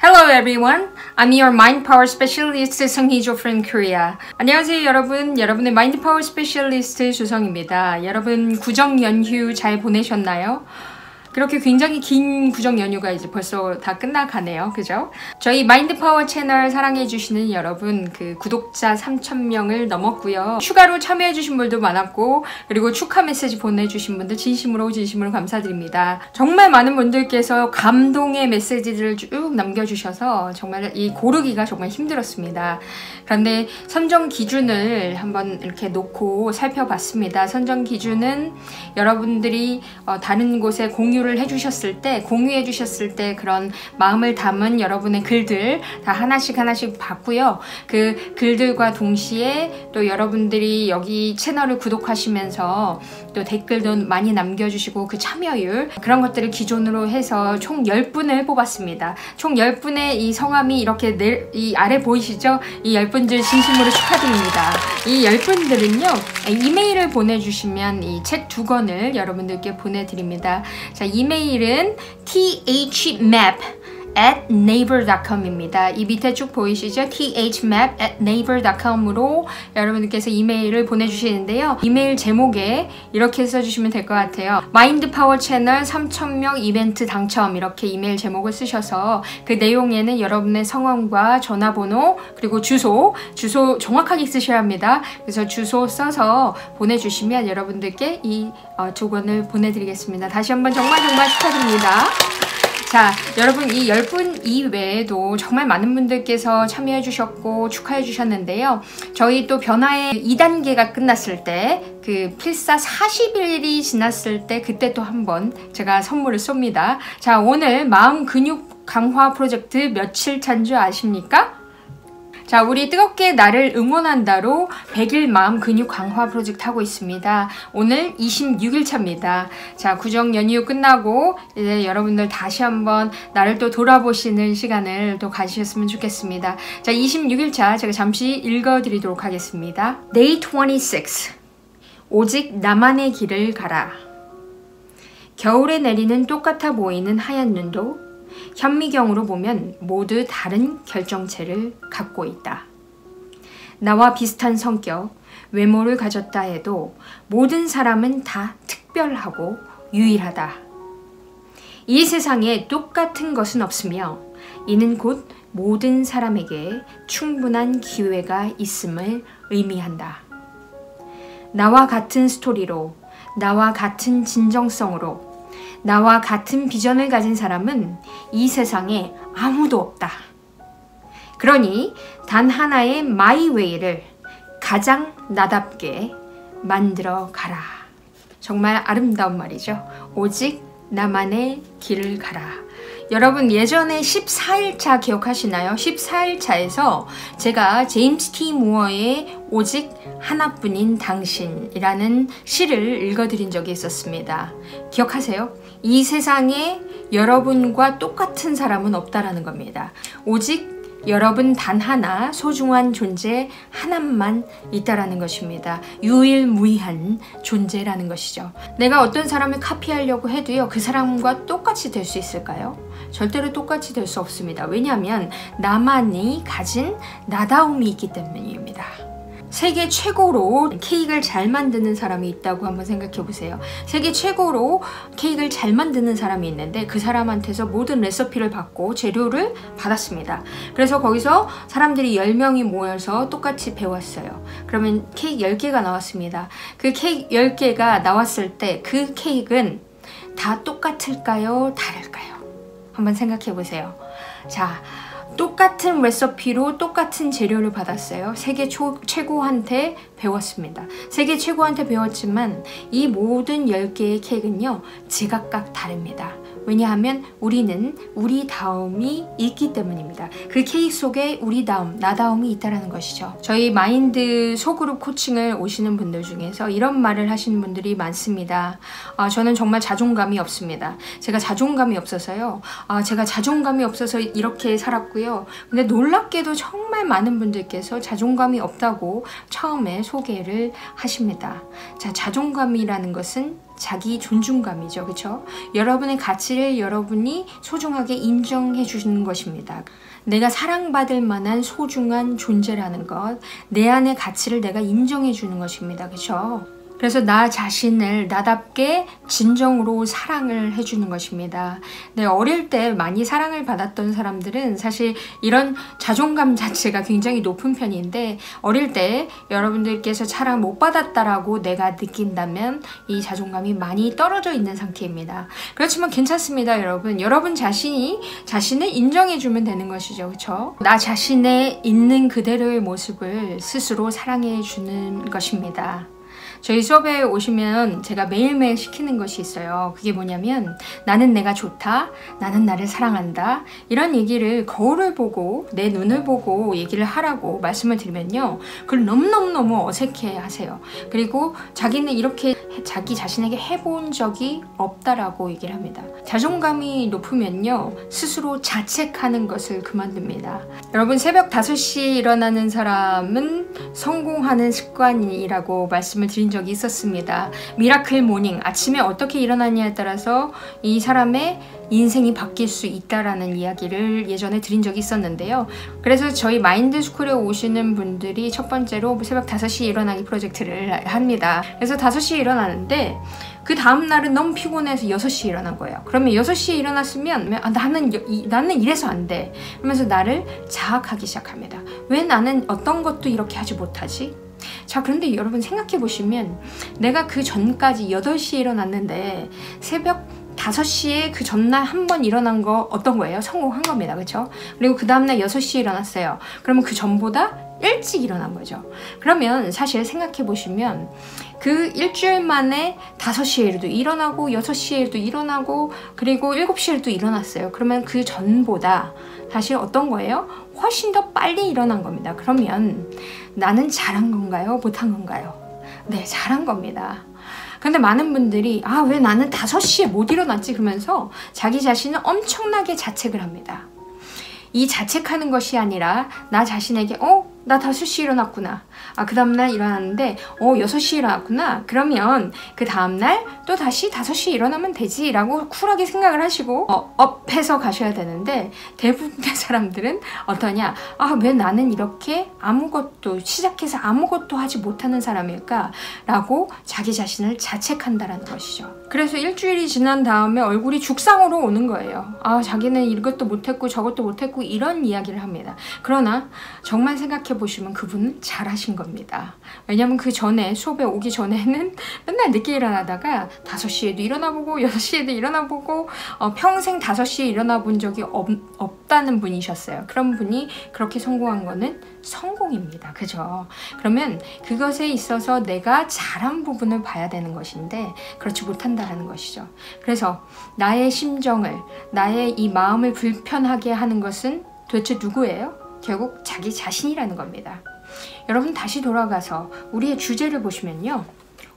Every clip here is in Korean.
Hello everyone, I'm your Mind Power Specialist 성희조 from Korea. 안녕하세요 여러분, 여러분의 Mind Power Specialist 주성입니다. 여러분 구정 연휴 잘 보내셨나요? 그렇게 굉장히 긴 구정 연휴가 이제 벌써 다 끝나가네요. 그죠? 저희 마인드 파워 채널 사랑해주시는 여러분, 구독자 3,000명을 넘었고요. 추가로 참여해주신 분도 많았고, 그리고 축하 메시지 보내주신 분들 진심으로 감사드립니다. 정말 많은 분들께서 감동의 메시지들을 쭉 남겨주셔서 정말 이 고르기가 정말 힘들었습니다. 그런데 선정 기준을 한번 이렇게 놓고 살펴봤습니다. 선정 기준은 여러분들이 다른 곳에 공유해 주셨을 때 그런 마음을 담은 여러분의 글들 다 하나씩 봤고요. 그 글들과 동시에 또 여러분들이 여기 채널을 구독하시면서 또 댓글도 많이 남겨주시고 그 참여율 그런 것들을 기준으로 해서 총 10분을 뽑았습니다. 총 10분의 이 성함이 이렇게 이 아래 보이시죠? 이 10분들 진심으로 축하드립니다. 이 10분들은요 이메일을 보내주시면 이 책 2권을 여러분들께 보내드립니다. 자, 이메일은 thmap@naver.com입니다. 이 밑에 쭉 보이시죠? thmap@naver.com으로 여러분들께서 이메일을 보내주시는데요. 이메일 제목에 이렇게 써주시면 될 것 같아요. 마인드 파워 채널 3,000명 이벤트 당첨, 이렇게 이메일 제목을 쓰셔서 그 내용에는 여러분의 성함과 전화번호 그리고 주소 정확하게 쓰셔야 합니다. 그래서 주소 써서 보내주시면 여러분들께 이 2권을 보내드리겠습니다. 다시 한번 정말 축하드립니다. 자, 여러분 이 10분 이외에도 정말 많은 분들께서 참여해 주셨고 축하해 주셨는데요. 저희 또 변화의 2단계가 끝났을 때 필사 40일이 지났을 때 그때 또 한번 제가 선물을 쏩니다. 자, 오늘 마음 근육 강화 프로젝트 며칠 차인 줄 아십니까? 자, 우리 뜨겁게 나를 응원한다로 100일 마음 근육 강화 프로젝트 하고 있습니다. 오늘 26일 차입니다. 자, 구정 연휴 끝나고 이제 여러분들 다시 한번 나를 또 돌아보시는 시간을 또 가지셨으면 좋겠습니다. 자, 26일 차 제가 잠시 읽어드리도록 하겠습니다. Day 26. 오직 나만의 길을 가라. 겨울에 내리는 똑같아 보이는 하얀 눈도 현미경으로 보면 모두 다른 결정체를 갖고 있다. 나와 비슷한 성격, 외모를 가졌다 해도 모든 사람은 다 특별하고 유일하다. 이 세상에 똑같은 것은 없으며 이는 곧 모든 사람에게 충분한 기회가 있음을 의미한다. 나와 같은 스토리로, 나와 같은 진정성으로, 나와 같은 비전을 가진 사람은 이 세상에 아무도 없다. 그러니 단 하나의 마이 웨이를 가장 나답게 만들어 가라. 정말 아름다운 말이죠. 오직 나만의 길을 가라. 여러분 예전에 14일차 기억하시나요? 14일차에서 제가 제임스 T 무어의 오직 하나뿐인 당신이라는 시를 읽어드린 적이 있었습니다. 기억하세요? 이 세상에 여러분과 똑같은 사람은 없다라는 겁니다. 오직 여러분 단 하나 소중한 존재 하나만 있다라는 것입니다. 유일무이한 존재라는 것이죠. 내가 어떤 사람을 카피하려고 해도요, 그 사람과 똑같이 될 수 있을까요? 절대로 똑같이 될 수 없습니다. 왜냐하면 나만이 가진 나다움이 있기 때문입니다. 세계 최고로 케이크를 잘 만드는 사람이 있다고 한번 생각해 보세요. 세계 최고로 케이크를 잘 만드는 사람이 있는데 그 사람한테서 모든 레시피를 받고 재료를 받았습니다. 그래서 거기서 사람들이 10명이 모여서 똑같이 배웠어요. 그러면 케이크 10개가 나왔습니다. 그 케이크 10개가 나왔을 때 그 케이크는 다 똑같을까요? 다를까요? 한번 생각해 보세요. 자, 똑같은 레시피로 똑같은 재료를 받았어요. 세계 최고한테 배웠습니다. 세계 최고한테 배웠지만 이 모든 10개의 케이크는요, 제각각 다릅니다. 왜냐하면 우리는 우리 다움이 있기 때문입니다. 그 케이크 속에 우리 다움, 나다움이 있다는 것이죠. 저희 마인드 소그룹 코칭을 오시는 분들 중에서 이런 말을 하시는 분들이 많습니다. 저는 정말 자존감이 없습니다. 제가 자존감이 없어서요. 제가 자존감이 없어서 이렇게 살았고요. 근데 놀랍게도 정말 많은 분들께서 자존감이 없다고 처음에 소개를 하십니다. 자, 자존감이라는 것은 자기 존중감이죠. 그쵸? 여러분의 가치를 여러분이 소중하게 인정해 주시는 것입니다. 내가 사랑받을 만한 소중한 존재라는 것, 내 안의 가치를 내가 인정해 주는 것입니다. 그쵸? 그래서 나 자신을 나답게 진정으로 사랑을 해주는 것입니다. 네, 어릴 때 많이 사랑을 받았던 사람들은 사실 이런 자존감 자체가 굉장히 높은 편인데, 어릴 때 여러분들께서 사랑 못 받았다라고 내가 느낀다면 이 자존감이 많이 떨어져 있는 상태입니다. 그렇지만 괜찮습니다, 여러분. 여러분 자신이 자신을 인정해주면 되는 것이죠. 그렇죠? 나 자신의 있는 그대로의 모습을 스스로 사랑해주는 것입니다. 저희 수업에 오시면 제가 매일매일 시키는 것이 있어요. 그게 뭐냐면 나는 내가 좋다, 나는 나를 사랑한다, 이런 얘기를 거울을 보고 내 눈을 보고 얘기를 하라고 말씀을 드리면요, 그걸 너무너무 어색해 하세요. 그리고 자기는 이렇게 자기 자신에게 해본 적이 없다라고 얘기를 합니다. 자존감이 높으면요, 스스로 자책하는 것을 그만둡니다. 여러분, 새벽 5시에 일어나는 사람은 성공하는 습관이라고 말씀을 드린 적이 있었습니다. 미라클 모닝, 아침에 어떻게 일어나냐에 따라서 이 사람의 인생이 바뀔 수 있다라는 이야기를 예전에 드린 적이 있었는데요. 그래서 저희 마인드스쿨에 오시는 분들이 첫 번째로 새벽 5시에 일어나기 프로젝트를 합니다. 그래서 5시에 일어나는데 그 다음날은 너무 피곤해서 6시에 일어난 거예요. 그러면 6시에 일어났으면 나는 이래서 안 돼, 그러면서 나를 자학하기 시작합니다. 왜 나는 어떤 것도 이렇게 하지 못하지? 자, 그런데 여러분 생각해 보시면 내가 그 전까지 8시에 일어났는데 새벽 5시에 그 전날 한 번 일어난 거 어떤 거예요? 성공한 겁니다. 그렇죠? 그리고 그 다음날 6시에 일어났어요. 그러면 그 전보다 일찍 일어난 거죠. 그러면 사실 생각해 보시면 그 일주일 만에 5시에도 일어나고 6시에도 일어나고 그리고 7시에도 일어났어요. 그러면 그 전보다 사실 어떤 거예요? 훨씬 더 빨리 일어난 겁니다. 그러면 나는 잘한 건가요? 못한 건가요? 네, 잘한 겁니다. 근데 많은 분들이 왜 나는 5시에 못 일어났지? 그러면서 자기 자신을 엄청나게 자책을 합니다. 이 자책하는 것이 아니라 나 자신에게 나 5시에 일어났구나. 그 다음날 일어났는데 6시에 일어났구나. 그러면 그 다음날 또 다시 5시에 일어나면 되지 라고 쿨하게 생각을 하시고 업해서 가셔야 되는데, 대부분의 사람들은 어떠냐, 왜 나는 이렇게 아무것도 시작해서 아무것도 하지 못하는 사람일까 라고 자기 자신을 자책한다라는 것이죠. 그래서 일주일이 지난 다음에 얼굴이 죽상으로 오는 거예요. 자기는 이것도 못했고 저것도 못했고 이런 이야기를 합니다. 그러나 정말 생각해 보시면 그분은 잘하신 겁니다. 왜냐면 그 전에 수업에 오기 전에는 맨날 늦게 일어나다가 5시에도 일어나보고 6시에도 일어나보고 평생 5시에 일어나 본 적이 없다는 분이셨어요. 그런 분이 그렇게 성공한 거는 성공입니다. 그죠? 그러면 그것에 있어서 내가 잘한 부분을 봐야 되는 것인데 그렇지 못한다는 것이죠. 그래서 나의 심정을, 나의 이 마음을 불편하게 하는 것은 도대체 누구예요? 결국 자기 자신이라는 겁니다. 여러분, 다시 돌아가서 우리의 주제를 보시면요,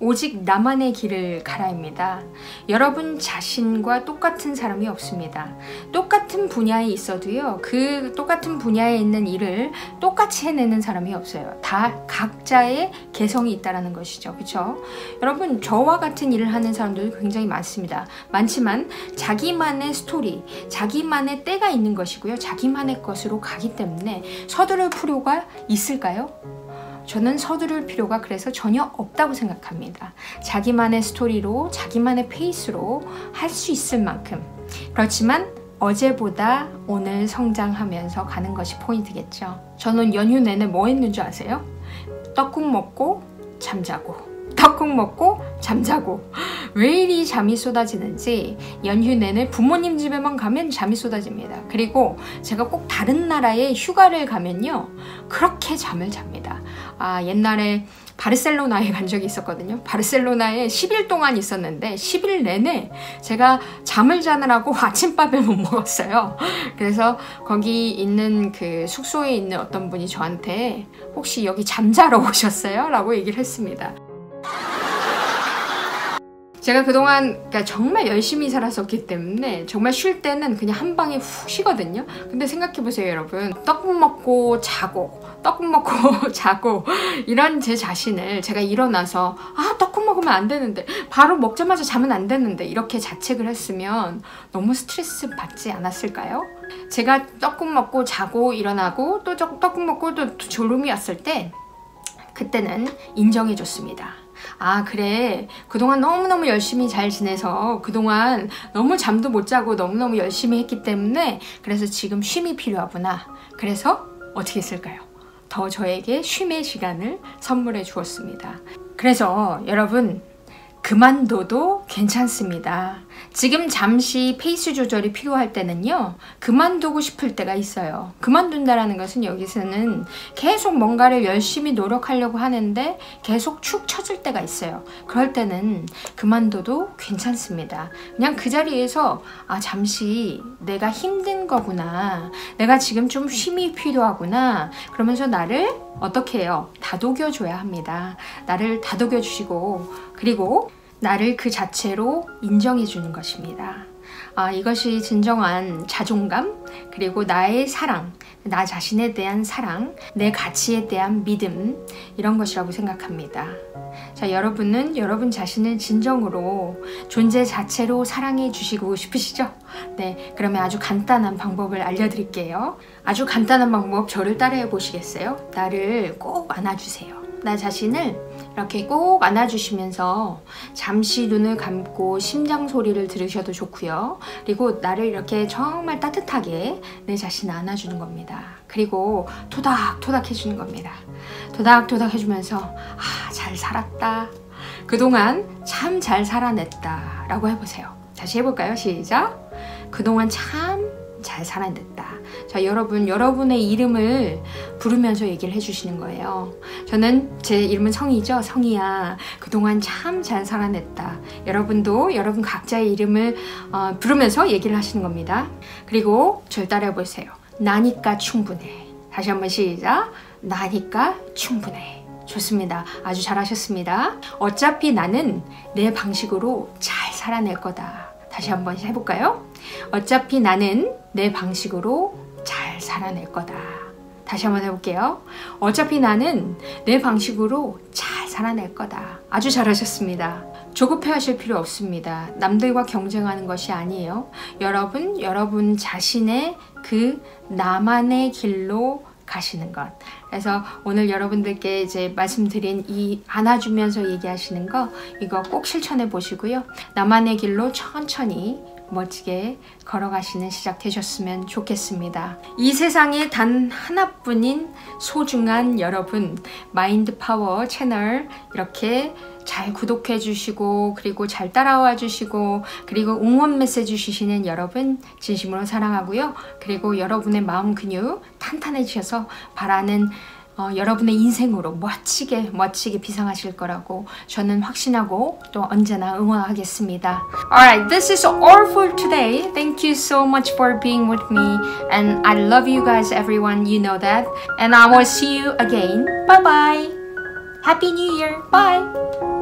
오직 나만의 길을 가라입니다. 여러분 자신과 똑같은 사람이 없습니다. 똑같은 분야에 있어도요, 그 똑같은 분야에 있는 일을 똑같이 해내는 사람이 없어요. 다 각자의 개성이 있다는 것이죠. 그렇죠? 여러분, 저와 같은 일을 하는 사람들도 굉장히 많지만 자기만의 스토리, 자기만의 때가 있는 것이고요, 자기만의 것으로 가기 때문에 서두를 필요가 있을까요? 저는 서두를 필요가 그래서 전혀 없다고 생각합니다. 자기만의 스토리로, 자기만의 페이스로 할 수 있을 만큼. 그렇지만 어제보다 오늘 성장하면서 가는 것이 포인트겠죠. 저는 연휴 내내 뭐 했는 줄 아세요? 떡국 먹고 잠자고, 떡국 먹고 잠자고. 왜 이리 잠이 쏟아지는지 연휴 내내 부모님 집에만 가면 잠이 쏟아집니다. 그리고 제가 꼭 다른 나라에 휴가를 가면요, 그렇게 잠을 잡니다. 옛날에 바르셀로나에 간 적이 있었거든요. 바르셀로나에 10일 동안 있었는데 10일 내내 제가 잠을 자느라고 아침밥을 못 먹었어요. 그래서 거기 있는 그 숙소에 있는 어떤 분이 저한테 혹시 여기 잠자러 오셨어요? 라고 얘기를 했습니다. 제가 그동안 그러니까 정말 열심히 살았었기 때문에 정말 쉴 때는 그냥 한 방에 훅 쉬거든요. 근데 생각해보세요 여러분. 떡국 먹고 자고 떡국 먹고 자고 이런 제 자신을 제가 일어나서 아 떡국 먹으면 안 되는데 바로 먹자마자 자면 안 되는데 이렇게 자책을 했으면 너무 스트레스 받지 않았을까요? 제가 떡국 먹고 자고 일어나고 또 떡국 먹고 또 졸음이 왔을 때 그때는 인정해줬습니다. 아 그래 그동안 너무너무 열심히 잘 지내서 그동안 너무 잠도 못 자고 너무너무 열심히 했기 때문에 그래서 지금 쉼이 필요하구나. 그래서 어떻게 했을까요? 더 저에게 쉼의 시간을 선물해 주었습니다. 그래서 여러분 그만둬도 괜찮습니다. 지금 잠시 페이스 조절이 필요할 때는요. 그만두고 싶을 때가 있어요. 그만둔다라는 것은 여기서는 계속 뭔가를 열심히 노력하려고 하는데 계속 축 처질 때가 있어요. 그럴 때는 그만둬도 괜찮습니다. 그냥 그 자리에서 아 잠시 내가 힘든 거구나. 내가 지금 좀 쉼이 필요하구나. 그러면서 나를 어떻게 해요? 다독여 줘야 합니다. 나를 다독여 주시고 그리고 나를 그 자체로 인정해 주는 것입니다. 이것이 진정한 자존감 그리고 나의 사랑, 나 자신에 대한 사랑, 내 가치에 대한 믿음 이런 것이라고 생각합니다. 자, 여러분은 여러분 자신을 진정으로 존재 자체로 사랑해 주시고 싶으시죠? 네, 그러면 아주 간단한 방법을 알려드릴게요. 아주 간단한 방법 저를 따라해 보시겠어요? 나를 꼭 안아주세요. 나 자신을 이렇게 꼭 안아주시면서 잠시 눈을 감고 심장 소리를 들으셔도 좋고요. 그리고 나를 이렇게 정말 따뜻하게 내 자신을 안아주는 겁니다. 그리고 토닥토닥 해주는 겁니다. 토닥토닥 해주면서 아, 잘 살았다. 그동안 참 잘 살아냈다 라고 해보세요. 다시 해볼까요? 시작! 그동안 참 잘 살아냈다. 자, 여러분의 이름을 부르면서 얘기를 해주시는 거예요. 저는 제 이름은 성이죠. 성이야. 그동안 참 잘 살아냈다. 여러분도 여러분 각자의 이름을 부르면서 얘기를 하시는 겁니다. 그리고 절 따라해보세요. 나니까 충분해. 다시 한번 시작. 나니까 충분해. 좋습니다. 아주 잘하셨습니다. 어차피 나는 내 방식으로 잘 살아낼 거다. 다시 한번 해볼까요? 어차피 나는 내 방식으로 잘 살아낼 거다. 다시 한번 해볼게요. 어차피 나는 내 방식으로 잘 살아낼 거다. 아주 잘하셨습니다. 조급해 하실 필요 없습니다. 남들과 경쟁하는 것이 아니에요. 여러분 자신의 그 나만의 길로 가시는 것. 그래서 오늘 여러분들께 이제 말씀드린 이 안아주면서 얘기하시는 거 이거 꼭 실천해 보시고요. 나만의 길로 천천히 멋지게 걸어가시는 시작 되셨으면 좋겠습니다. 이 세상에 단 하나뿐인 소중한 여러분 마인드 파워 채널 이렇게 잘 구독해 주시고 그리고 잘 따라와 주시고 그리고 응원 메시지 주시는 여러분 진심으로 사랑하고요. 그리고 여러분의 마음 근육 탄탄해지셔서 바라는 여러분의 인생으로 멋지게 비상하실 거라고 저는 확신하고 또 언제나 응원하겠습니다. Alright, this is all for today. Thank you so much for being with me and I love you guys everyone, you know that. And I will see you again. Bye bye. Happy New Year. Bye.